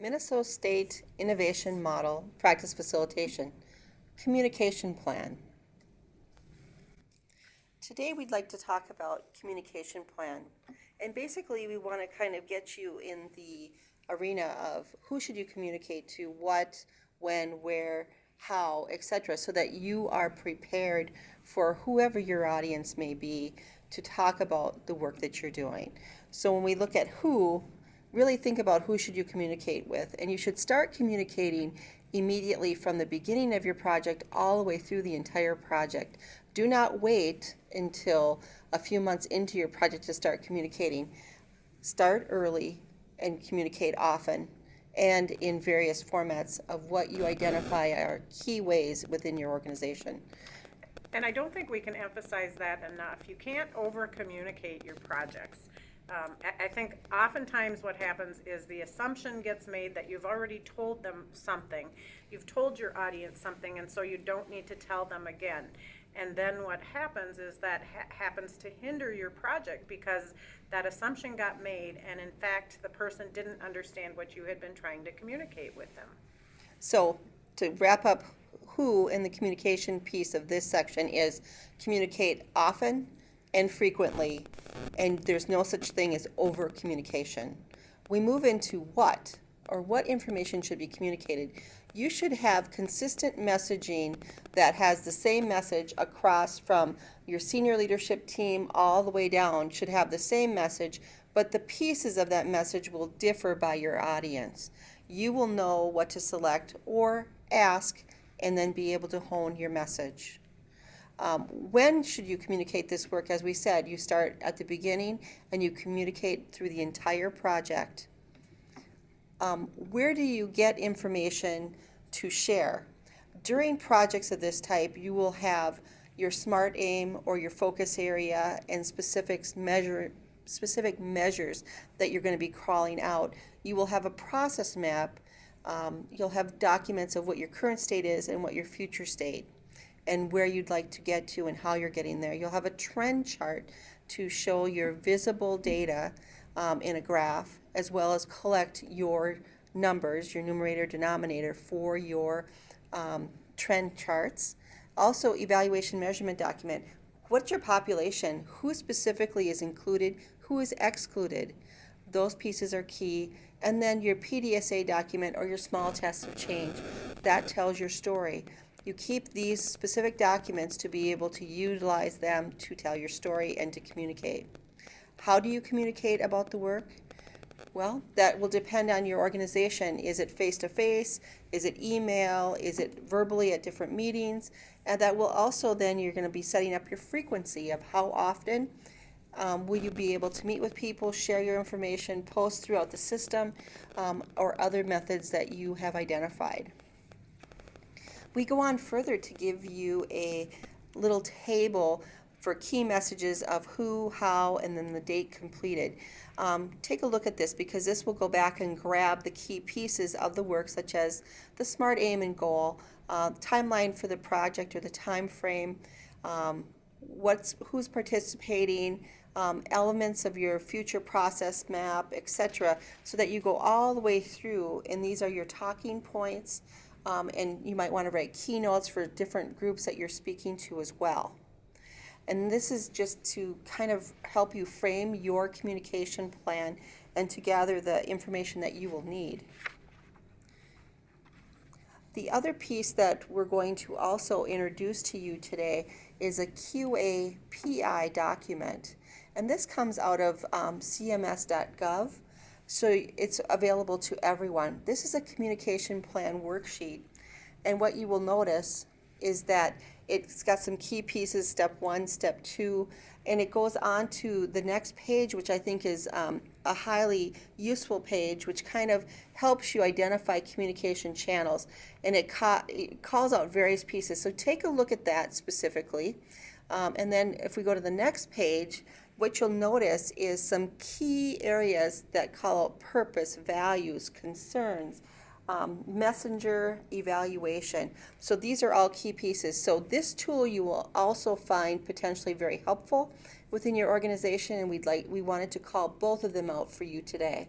Minnesota State Innovation Model Practice Facilitation Communication Plan. Today we'd like to talk about communication plan. And basically we want to kind of get you in the arena of who should you communicate to, what, when, where, how, etc., so that you are prepared for whoever your audience may be to talk about the work that you're doing. So when we look at who, really think about who should you communicate with, and you should start communicating immediately from the beginning of your project all the way through the entire project. Do not wait until a few months into your project to start communicating. Start early and communicate often and in various formats of what you identify are key ways within your organization. And I don't think we can emphasize that enough. You can't over-communicate your projects. I think oftentimes what happens is the assumption gets made that you've already told them something. You've told your audience something, and so you don't need to tell them again. And then what happens is that happens to hinder your project because that assumption got made, and in fact, the person didn't understand what you had been trying to communicate with them. So to wrap up who in the communication piece of this section is communicate often and frequently, and there's no such thing as over communication. We move into what information should be communicated. You should have consistent messaging that has the same message across from your senior leadership team all the way down, should have the same message, but the pieces of that message will differ by your audience. You will know what to select or ask and then be able to hone your message. When should you communicate this work? As we said, you start at the beginning and you communicate through the entire project. Where do you get information to share? During projects of this type, you will have your SMART aim or your focus area and specific measures that you're going to be crawling out. You will have a process map. You'll have documents of what your current state is and what your future state and where you'd like to get to and how you're getting there. You'll have a trend chart to show your visible data in a graph, as well as collect your numbers, your numerator, denominator for your trend charts. Also, evaluation measurement document. What's your population? Who specifically is included? Who is excluded? Those pieces are key. And then your PDSA document or your small test of change. That tells your story. You keep these specific documents to be able to utilize them to tell your story and to communicate. How do you communicate about the work? Well, that will depend on your organization. Is it face-to-face? Is it email? Is it verbally at different meetings? And that will also then, you're going to be setting up your frequency of how often will you be able to meet with people, share your information, post throughout the system, or other methods that you have identified. We go on further to give you a little table for key messages of who, how, and then the date completed. Take a look at this because this will go back and grab the key pieces of the work, such as the SMART aim and goal, timeline for the project or the time frame, who's participating, elements of your future process map, etc., so that you go all the way through, and these are your talking points. And you might want to write keynotes for different groups that you're speaking to as well. And this is just to kind of help you frame your communication plan and to gather the information that you will need. The other piece that we're going to also introduce to you today is a QA-PI document. And this comes out of cms.gov. So it's available to everyone. This is a communication plan worksheet, and what you will notice is that it's got some key pieces, step 1, step 2, and it goes on to the next page, which I think is a highly useful page, which kind of helps you identify communication channels, and it calls out various pieces. So take a look at that specifically, and then if we go to the next page, what you'll notice is some key areas that call out purpose, values, concerns, messenger, evaluation. So these are all key pieces. So this tool you will also find potentially very helpful within your organization, and we wanted to call both of them out for you today.